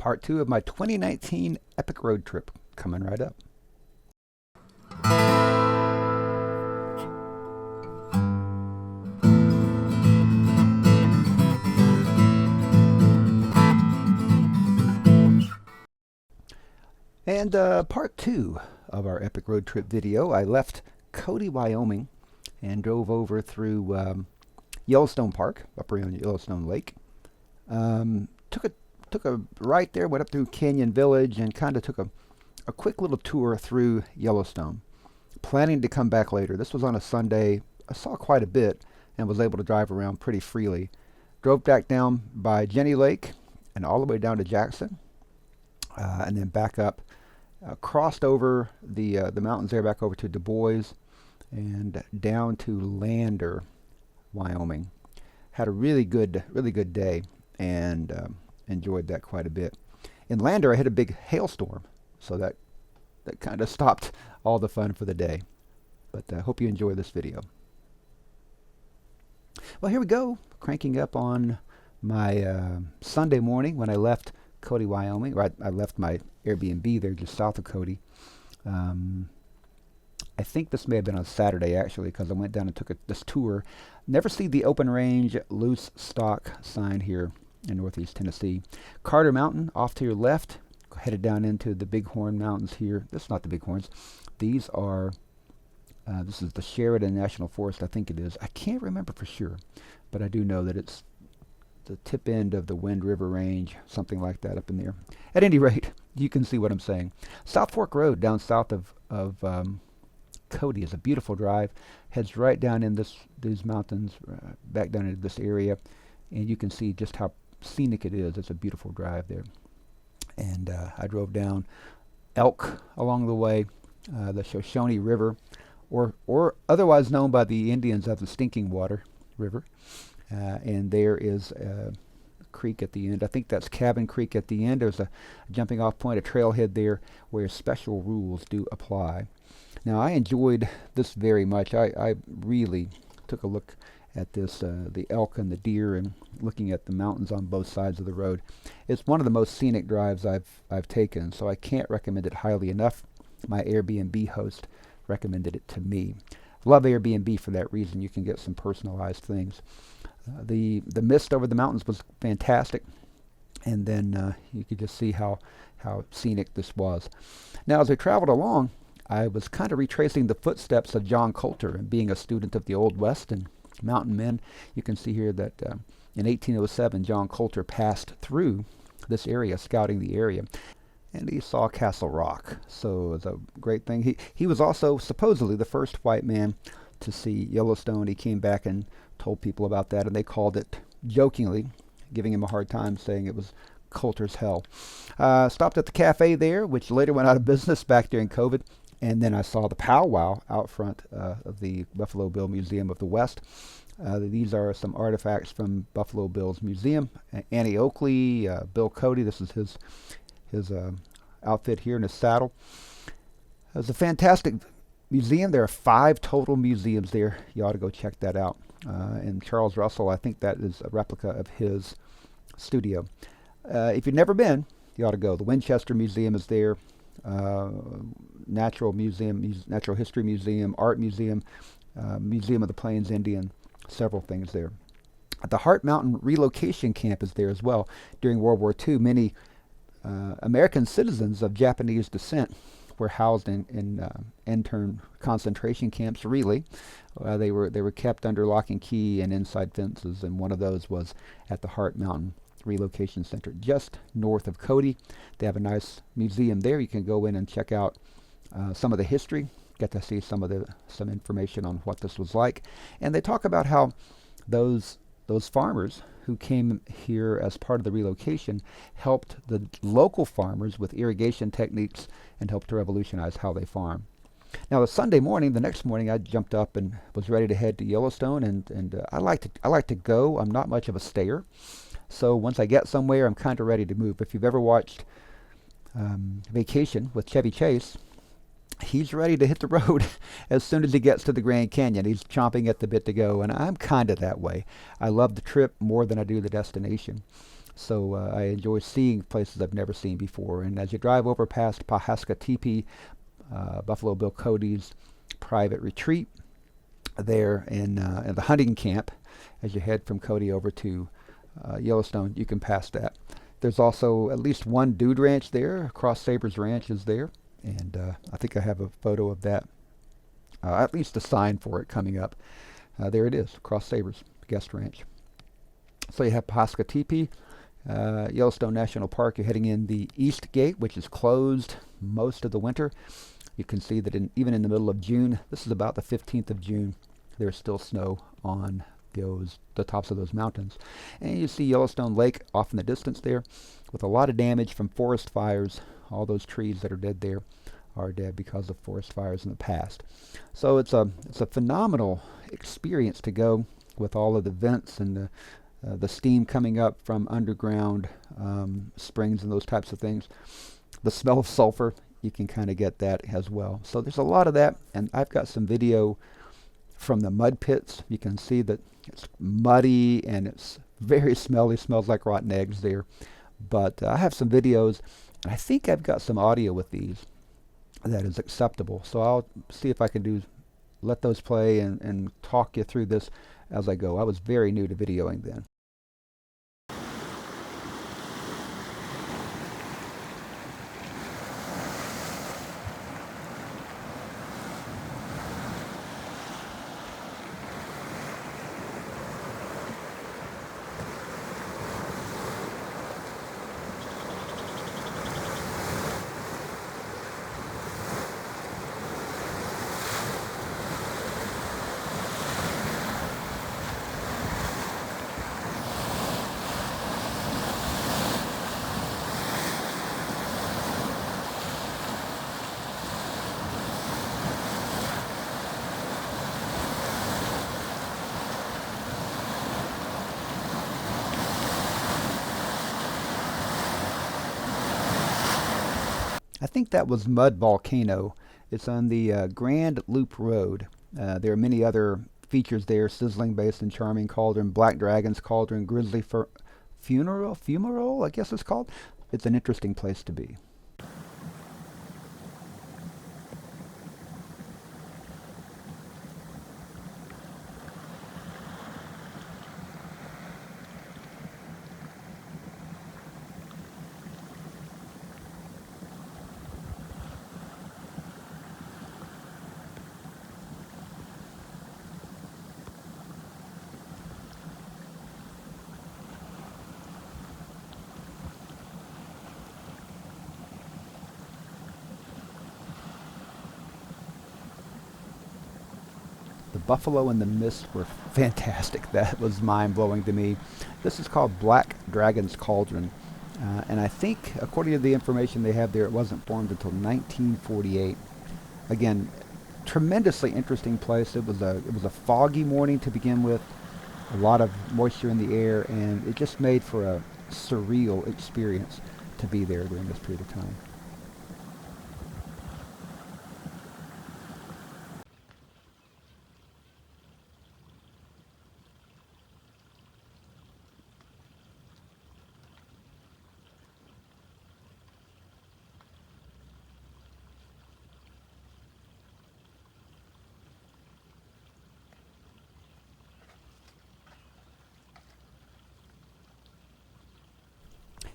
part 2 of my 2019 epic road trip coming right up. And part 2 of our epic road trip video, I left Cody, Wyoming, and drove over through Yellowstone Park, up around Yellowstone Lake. Took a right there, went up through Canyon Village, and kind of took a quick little tour through Yellowstone. Planning to come back later. This was on a Sunday. I saw quite a bit and was able to drive around pretty freely. Drove back down by Jenny Lake and all the way down to Jackson, and then back up. Crossed over the mountains there, back over to Du Bois, and down to Lander, Wyoming. Had a really good day, and enjoyed that quite a bit. In Lander, I hit a big hailstorm, so that kind of stopped all the fun for the day. But I hope you enjoy this video. Well, here we go, cranking up on my Sunday morning when I left Cody, Wyoming. Right, I left my AirBNB there just south of Cody. I think this may have been on Saturday actually, because I went down and took this tour. Never see the open range loose stock sign here in Northeast Tennessee. Carter Mountain off to your left, headed down into the Bighorn Mountains here. This is not the Bighorns. These are, this is the Sheridan National Forest, I think it is. I can't remember for sure, but I do know that it's the tip end of the Wind River Range, something like that up in there. At any rate, you can see what I'm saying. Southfork Road down south of Cody is a beautiful drive. Heads right down in these mountains, back down into this area, and you can see just how scenic it is. It's a beautiful drive there. And I drove down elk along the way, the Shoshone River, or otherwise known by the Indians as the Stinking Water River. And there is a creek at the end. I think that's Cabin Creek at the end. There's a jumping off point, a trailhead there where special rules do apply. Now, I enjoyed this very much. I really took a look at this, the elk and the deer, and looking at the mountains on both sides of the road. It's one of the most scenic drives I've taken, so I can't recommend it highly enough. My AirBNB host recommended it to me. Love AirBNB for that reason. You can get some personalized things. The mist over the mountains was fantastic, and then you could just see how scenic this was. Now, as I traveled along, I was kind of retracing the footsteps of John Coulter, and being a student of the Old West and mountain men. You can see here that in 1807, John Coulter passed through this area, scouting the area, and he saw Castle Rock. So it's a great thing. He was also supposedly the first white man to see Yellowstone. He came back and told people about that, and they called it, jokingly, giving him a hard time, saying it was Coulter's hell. Stopped at the cafe there, which later went out of business back during COVID, and then I saw the powwow out front of the Buffalo Bill Museum of the West. These are some artifacts from Buffalo Bill's museum. Annie Oakley, Bill Cody, this is his outfit here in his saddle. It was a fantastic museum. There are 5 total museums there. You ought to go check that out. And Charles Russell, I think that is a replica of his studio. If you've never been, you ought to go. The Winchester Museum is there. Natural Museum, Natural History Museum, Art Museum, Museum of the Plains Indian, several things there. The Hart Mountain Relocation Camp is there as well. During World War II, many American citizens of Japanese descent were housed in intern concentration camps. Really, they were kept under lock and key and inside fences, and one of those was at the Hart Mountain Relocation Center, just north of Cody. They have a nice museum there. You can go in and check out some of the history, get to see some information on what this was like, and they talk about how those farmers who came here as part of the relocation helped the local farmers with irrigation techniques and helped to revolutionize how they farm. Now, the next morning, I jumped up and was ready to head to Yellowstone, and I like to go. I'm not much of a stayer, so once I get somewhere, I'm kind of ready to move. If you've ever watched Vacation with Chevy Chase, he's ready to hit the road as soon as he gets to the Grand Canyon. He's chomping at the bit to go, and I'm kind of that way. I love the trip more than I do the destination. So I enjoy seeing places I've never seen before. And as you drive over past Pawhuska Teepee, Buffalo Bill Cody's private retreat there in the hunting camp, as you head from Cody over to Yellowstone, you can pass that. There's also at least one dude ranch there. Cross Sabers Ranch is there, and I think I have a photo of that, at least a sign for it coming up. There it is, Cross Sabers Guest Ranch. So you have Pawhuska Teepee, Yellowstone National Park. You're heading in the East Gate, which is closed most of the winter. You can see that even in the middle of June, this is about the 15th of June, there's still snow on the tops of those mountains. And you see Yellowstone Lake off in the distance there with a lot of damage from forest fires. All those trees that are dead there are dead because of forest fires in the past. So it's a phenomenal experience to go with all of the vents and the steam coming up from underground springs and those types of things. The smell of sulfur, you can kind of get that as well. So there's a lot of that, and I've got some video from the mud pits. You can see that it's muddy and it's very smelly, smells like rotten eggs there. But I have some videos, and I think I've got some audio with these that is acceptable. So I'll see if I can let those play and talk you through this as I go. I was very new to videoing then. I think that was Mud Volcano. It's on the Grand Loop Road. There are many other features there: Sizzling Basin, Charming Cauldron, Black Dragon's Cauldron, Grizzly Fumarole, I guess it's called. It's an interesting place to be. The buffalo in the mist were fantastic. That was mind-blowing to me. This is called Black Dragon's Cauldron. And I think, according to the information they have there, it wasn't formed until 1948. Again, tremendously interesting place. It was a foggy morning to begin with, a lot of moisture in the air, and it just made for a surreal experience to be there during this period of time.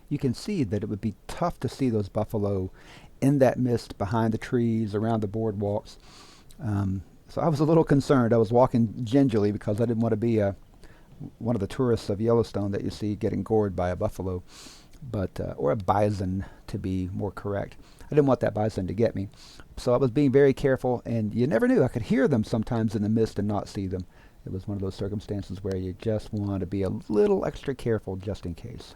You can see that it would be tough to see those buffalo in that mist behind the trees, around the boardwalks. So I was a little concerned. I was walking gingerly because I didn't want to be one of the tourists of Yellowstone that you see getting gored by a buffalo, or a bison to be more correct. I didn't want that bison to get me. So I was being very careful, and you never knew. I could hear them sometimes in the mist and not see them. It was one of those circumstances where you just want to be a little extra careful just in case.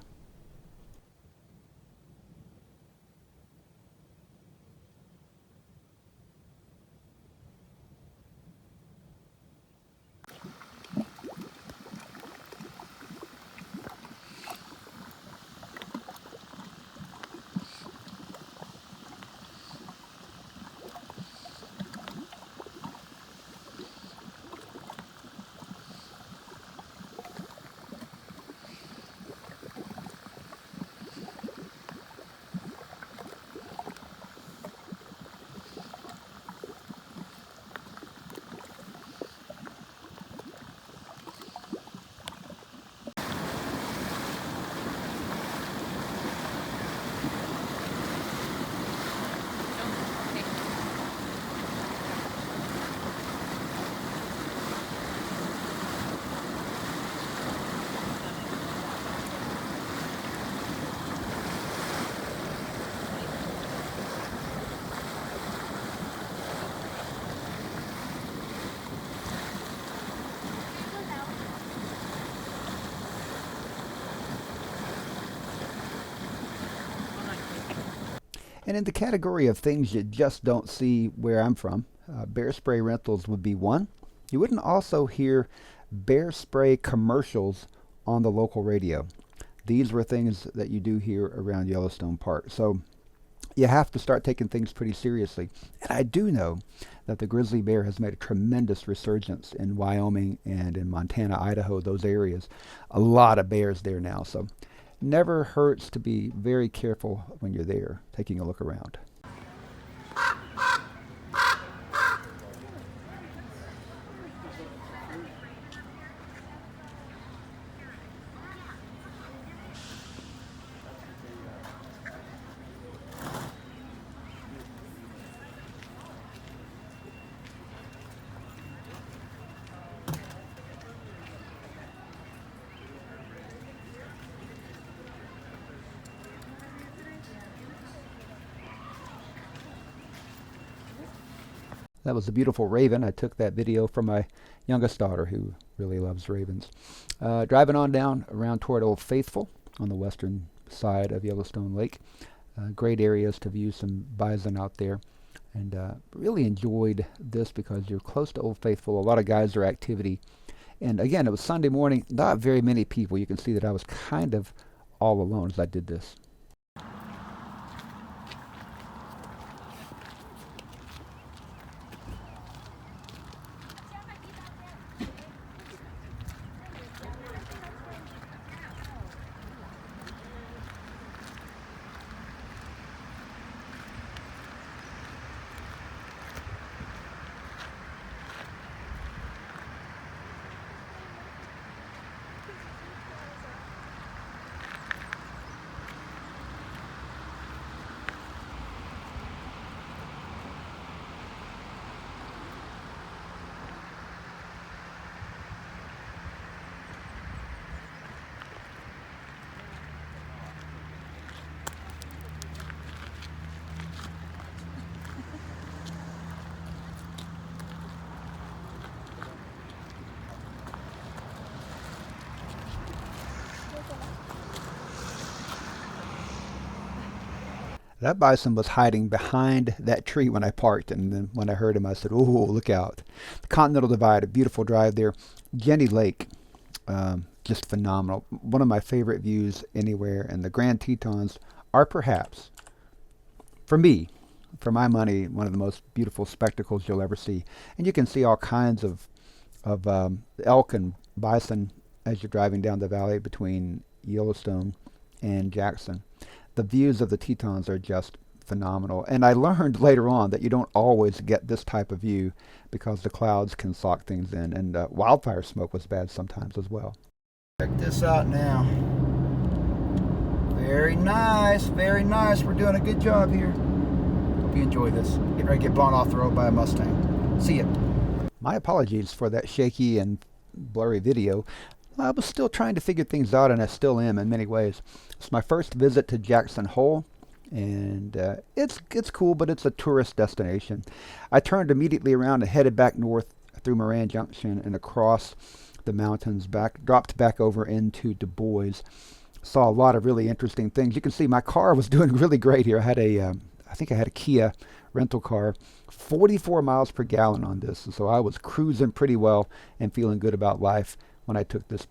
And in the category of things you just don't see where I'm from, bear spray rentals would be one. You wouldn't also hear bear spray commercials on the local radio. These were things that you do hear around Yellowstone Park. So you have to start taking things pretty seriously. And I do know that the grizzly bear has made a tremendous resurgence in Wyoming and in Montana, Idaho, those areas. A lot of bears there now. So never hurts to be very careful when you're there, taking a look around. That was a beautiful raven. I took that video from my youngest daughter, who really loves ravens. Driving on down around toward Old Faithful on the western side of Yellowstone Lake. Great areas to view some bison out there. And really enjoyed this because you're close to Old Faithful. A lot of geyser activity. And again, it was Sunday morning. Not very many people. You can see that I was kind of all alone as I did this. That bison was hiding behind that tree when I parked, and then when I heard him, I said, "Oh, look out!" The Continental Divide, a beautiful drive there. Jenny Lake, just phenomenal. One of my favorite views anywhere, and the Grand Tetons are perhaps, for me, for my money, one of the most beautiful spectacles you'll ever see. And you can see all kinds of elk and bison as you're driving down the valley between Yellowstone and Jackson. The views of the Tetons are just phenomenal. And I learned later on that you don't always get this type of view because the clouds can sock things in. And wildfire smoke was bad sometimes as well. Check this out now. Very nice, very nice. We're doing a good job here. Hope you enjoy this. Getting ready to get blown off the road by a Mustang. See ya. My apologies for that shaky and blurry video. I was still trying to figure things out, and I still am in many ways. It's my first visit to Jackson Hole, and it's cool, but it's a tourist destination. I turned immediately around and headed back north through Moran Junction and across the mountains, dropped back over into Du Bois. Saw a lot of really interesting things. You can see my car was doing really great here. I had I think I had a Kia rental car, 44 miles per gallon on this, so I was cruising pretty well and feeling good about life when I took this.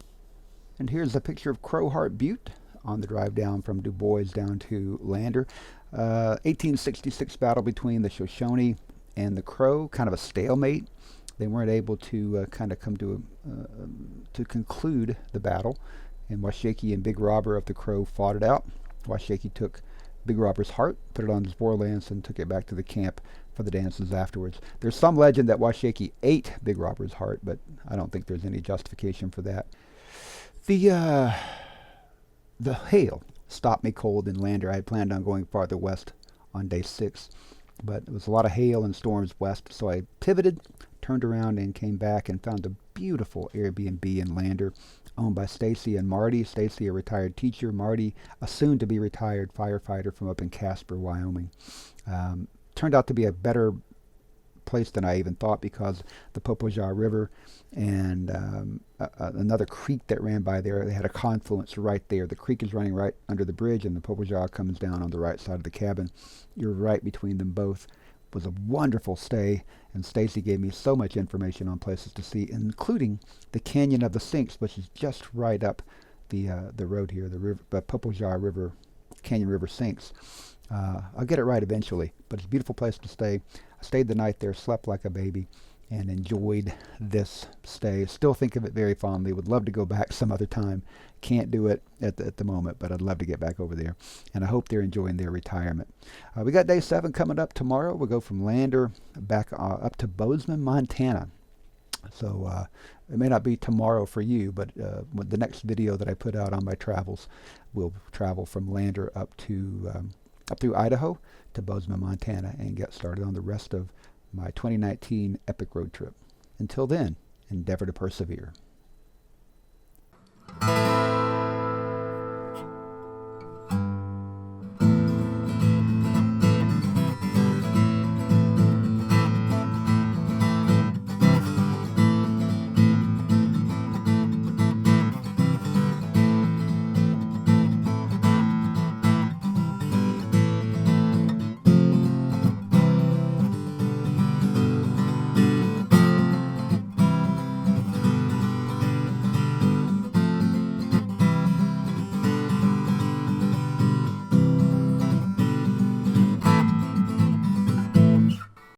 And here's a picture of Crowheart Butte on the drive down from Du Bois down to Lander. 1866 battle between the Shoshone and the Crow, kind of a stalemate. They weren't able to kind of come to conclude the battle, and Washakie and Big Robber of the Crow fought it out. Washakie took Big Robber's heart, put it on his boar lance, and took it back to the camp for the dances afterwards. There's some legend that Washakie ate Big Robber's heart, but I don't think there's any justification for that. The hail stopped me cold in Lander. I had planned on going farther west on day 6, but it was a lot of hail and storms west, so I pivoted, turned around, and came back and found a beautiful AirBNB in Lander owned by Stacy and Marty. Stacy, a retired teacher. Marty, a soon-to-be retired firefighter from up in Casper, Wyoming. Turned out to be a better place than I even thought, because the Popoja River and another creek that ran by there, they had a confluence right there. The creek is running right under the bridge, and the Popoja comes down on the right side of the cabin. You're right between them both. It was a wonderful stay, and Stacy gave me so much information on places to see, including the Canyon of the Sinks, which is just right up the road here, the river, Popoja River, Canyon River Sinks. I'll get it right eventually, but it's a beautiful place to stay. I stayed the night there, slept like a baby, and enjoyed this stay. Still think of it very fondly. Would love to go back some other time. Can't do it at the moment, but I'd love to get back over there. And I hope they're enjoying their retirement. We got day 7 coming up tomorrow. We'll go from Lander back up to Bozeman, Montana. So it may not be tomorrow for you, but the next video that I put out on my travels, will travel from Lander up through Idaho to Bozeman, Montana, and get started on the rest of my 2019 epic road trip. Until then, endeavor to persevere.